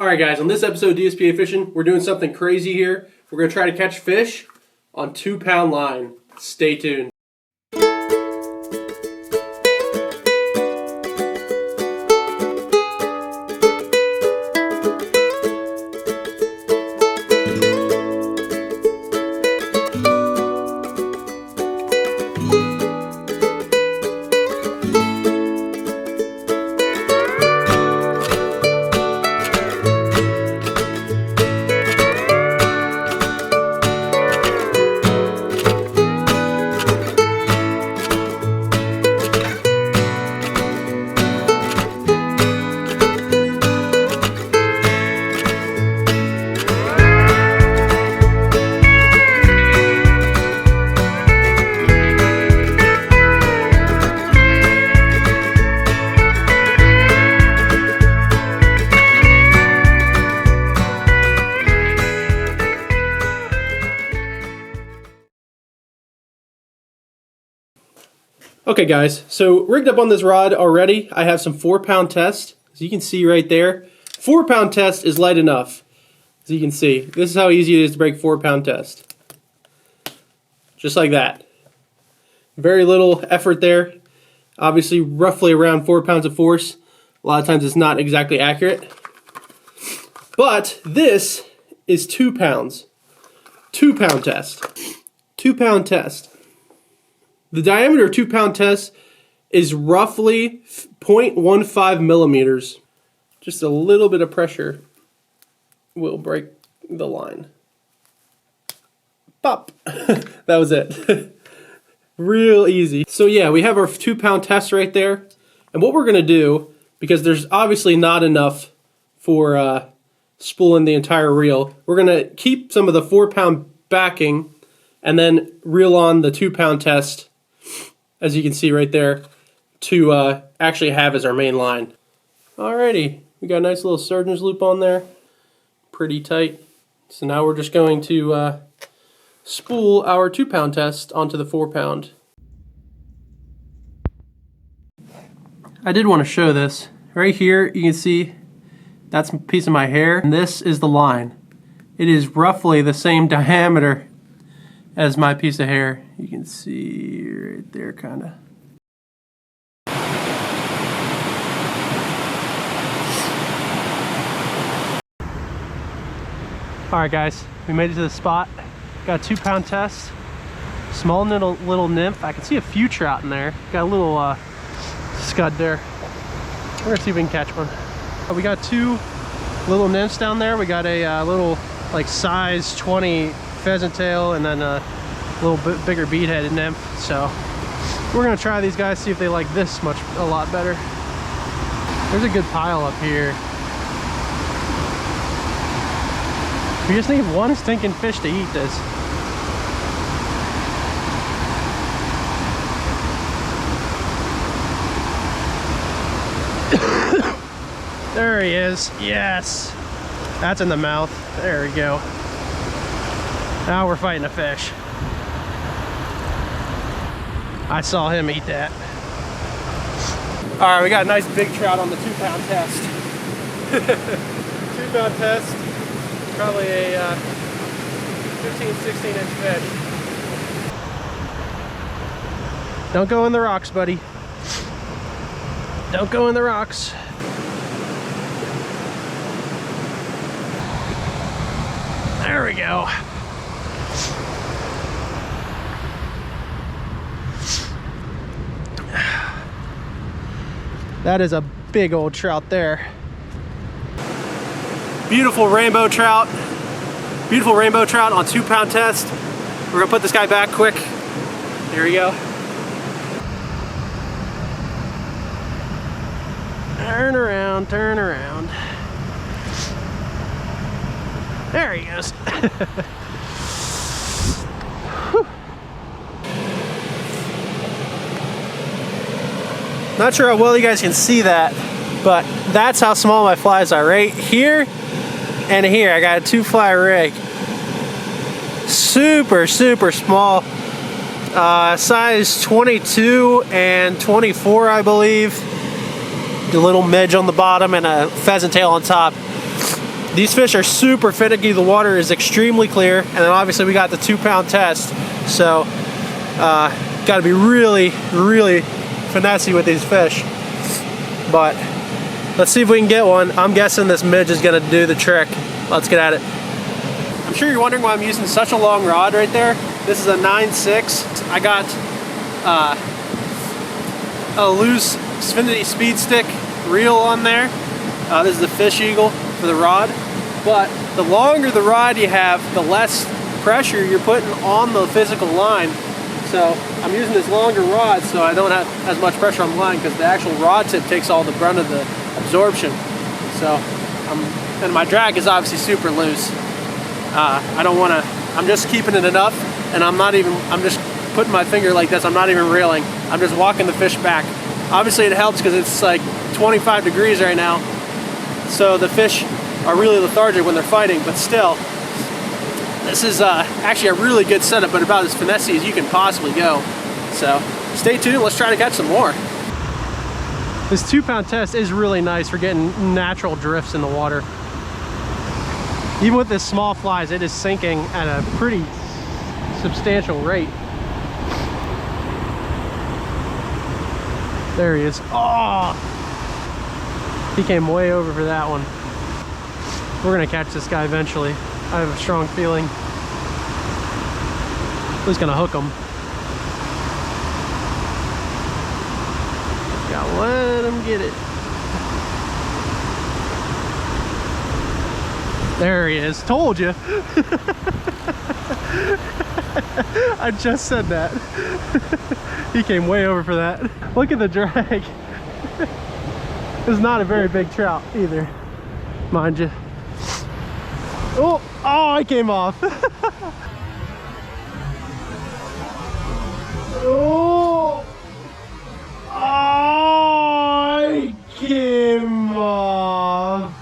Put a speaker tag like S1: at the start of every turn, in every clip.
S1: Alright guys, on this episode of DSPA Fishing, we're doing something crazy here. We're going to try to catch fish on 2-pound line. Stay tuned. Okay guys, so rigged up on this rod already, I have some 4-pound test. As you can see right there, 4-pound test is light enough. As you can see, this is how easy it is to break 4-pound test. Just like that. Very little effort there. Obviously roughly around 4 pounds of force. A lot of times it's not exactly accurate. But this is 2 pounds. 2-pound test. 2-pound test. The diameter of 2-pound test is roughly 0.15 millimeters. Just a little bit of pressure will break the line. Pop! That was it. Real easy. So yeah, we have our 2-pound test right there. And what we're going to do, because there's obviously not enough for spooling the entire reel, we're going to keep some of the 4-pound backing and then reel on the 2-pound test, as you can see right there, to actually have as our main line. Alrighty, we got a nice little surgeon's loop on there, pretty tight. So now we're just going to spool our 2-pound test onto the 4-pound. I did want to show this. Right here, you can see that's a piece of my hair, and this is the line. It is roughly the same diameter as my piece of hair. You can see right there, kind of. Alright guys, we made it to the spot. Got a 2-pound test. Small little nymph. I can see a few trout in there. Got a little scud there. We're gonna see if we can catch one. We got 2 little nymphs down there. We got a little like size 20 pheasant tail and then a little bit bigger bead-headed nymph. So we're gonna try these guys, see if they like this a lot better. There's a good pile up here. We just need one stinking fish to eat this. There he is. Yes. That's in the mouth. There we go. Now we're fighting a fish. I saw him eat that. Alright, we got a nice big trout on the 2-pound test. 2-pound test. Probably a 15-16 inch fish. Don't go in the rocks, buddy. Don't go in the rocks. There we go. That is a big old trout there. Beautiful rainbow trout. Beautiful rainbow trout on 2-pound test. We're gonna put this guy back quick. Here we go. Turn around, turn around. There he goes. Not sure how well you guys can see that, but that's how small my flies are. Right here and here, I got a 2-fly rig. Super, super small. Size 22 and 24, I believe. A little midge on the bottom and a pheasant tail on top. These fish are super finicky. The water is extremely clear, and then obviously we got the 2-pound test, so got to be really, really finessey with these fish. But let's see if we can get one. I'm guessing this midge is going to do the trick. Let's get at it. I'm sure you're wondering why I'm using such a long rod right there. This is a 9/6. I got a loose Sfinity Speed Stick reel on there. This is the Fish Eagle for the rod. But the longer the rod you have, the less pressure you're putting on the physical line. So I'm using this longer rod so I don't have as much pressure on the line, because the actual rod tip takes all the brunt of the absorption. So and my drag is obviously super loose. I don't want to, I'm just keeping it enough, and I'm just putting my finger like this. I'm not even reeling. I'm just walking the fish back. Obviously it helps because it's like 25 degrees right now. So the fish are really lethargic when they're fighting, but still, this is actually a really good setup, but about as finessey as you can possibly go. So stay tuned, let's try to catch some more. This 2-pound test is really nice for getting natural drifts in the water. Even with this small flies, it is sinking at a pretty substantial rate. There he is. Oh! He came way over for that one. We're gonna catch this guy eventually. I have a strong feeling. Who's gonna hook him? Gotta let him get it. There he is. Told you. I just said that. He came way over for that. Look at the drag. It's not a very big trout either, mind you. Oh, I came off. Oh, I came off.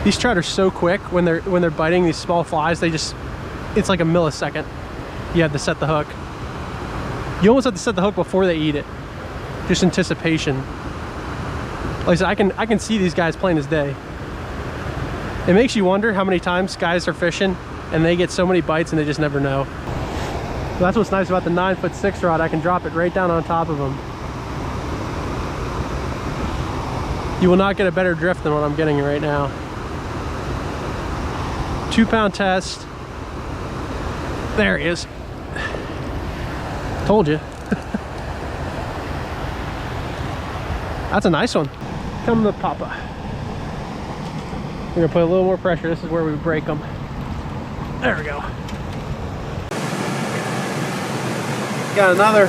S1: These trout are so quick when they're biting these small flies. It's like a millisecond. You have to set the hook. You almost have to set the hook before they eat it. Just anticipation. Like I said, I can see these guys plain as day. It makes you wonder how many times guys are fishing and they get so many bites and they just never know. That's what's nice about the 9'6" rod. I can drop it right down on top of them. You will not get a better drift than what I'm getting right now. 2-pound test. There he is. Told you. That's a nice one. Come to Papa. We're gonna put a little more pressure. This is where we break them. There we go. Got another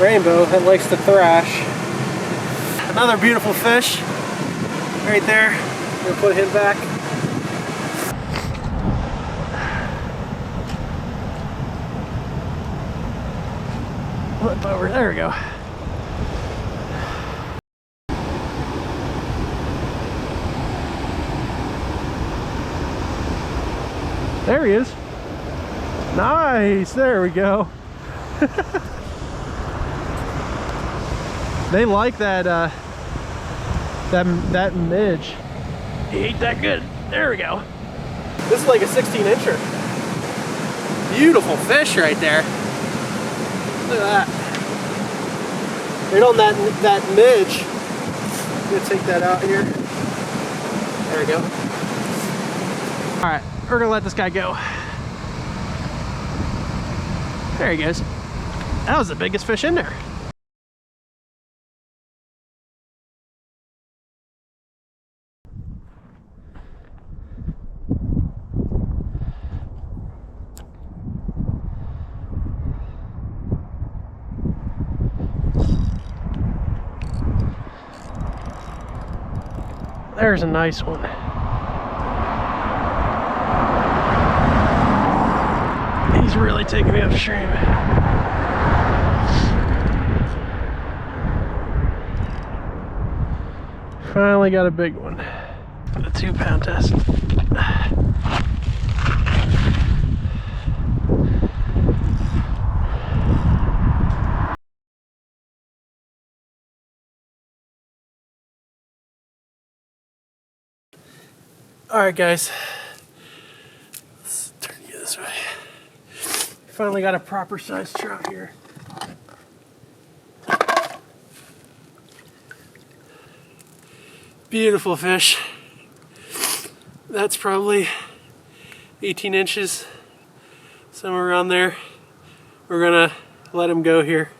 S1: rainbow that likes to thrash. Another beautiful fish right there. We're gonna put him back. Flip over. There we go. There he is. Nice. There we go. They like that that midge. He ate that good. There we go. This is like a 16-incher. Beautiful fish right there. Look at that. Right on that midge. I'm gonna take that out here. There we go. All right, we're gonna let this guy go. There he goes. That was the biggest fish in there. There's a nice one. He's really taking me upstream. Finally got a big one. A 2-pound test. Alright guys, let's turn you this way. Finally got a proper sized trout here. Beautiful fish. That's probably 18 inches, somewhere around there. We're gonna let him go here.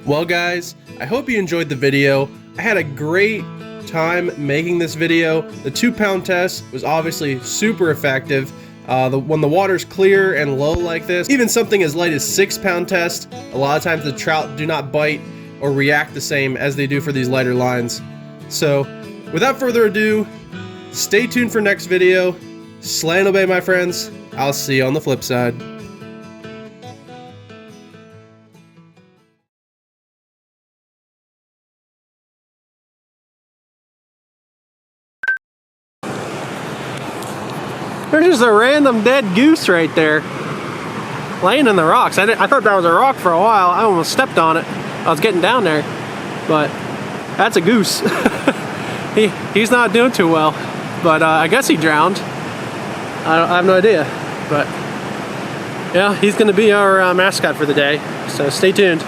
S1: Well guys, I hope you enjoyed the video. I had a great time making this video. The 2-pound test was obviously super effective. When the water's clear and low like this, even something as light as 6-pound test, a lot of times the trout do not bite or react the same as they do for these lighter lines. So without further ado, stay tuned for next video. Slay and obey, my friends. I'll see you on the flip side. There's just a random dead goose right there, laying in the rocks. I thought that was a rock for a while. I almost stepped on it. I was getting down there, but that's a goose. He's not doing too well, but I guess he drowned. I have no idea, but yeah, he's gonna be our mascot for the day, so stay tuned.